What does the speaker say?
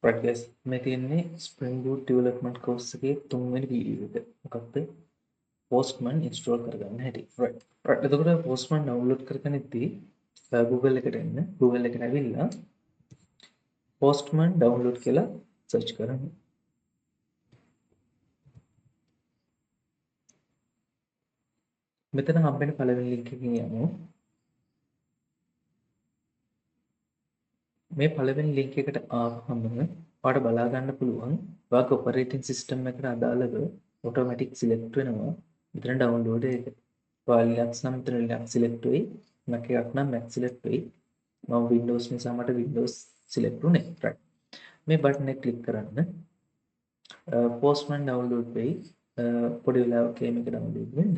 right guys මේ තියෙන්නේ Spring Boot development course එකේ තුන්වෙනි වීඩියෝ එක. මොකක්ද? Postman install කරගන්න හැටි. right. right. එතකොට Postman download කරගනිද්දී Google එකට එන්න. Google එකට ඇවිල්ලා Postman download කියලා search කරන්න. මෙතන හම්බෙන පළවෙනි link එකකින් යමු. මේ පළවෙනි link එකට ආවම ඔයාලට බලා ගන්න පුළුවන් ඔයාගේ operating system එකට අදාළව automatic select වෙනවා මෙතන download එක. ඔයාලා Linux නම් මෙතන Linux select වෙයි. Mac එකක් නම් Mac select වෙයි. මම Windows නිසා මට Windows select වුණේ. right. මේ button එක click කරන්න. Postman download වෙයි. පොඩි වෙලාවක මේක download වෙන්න.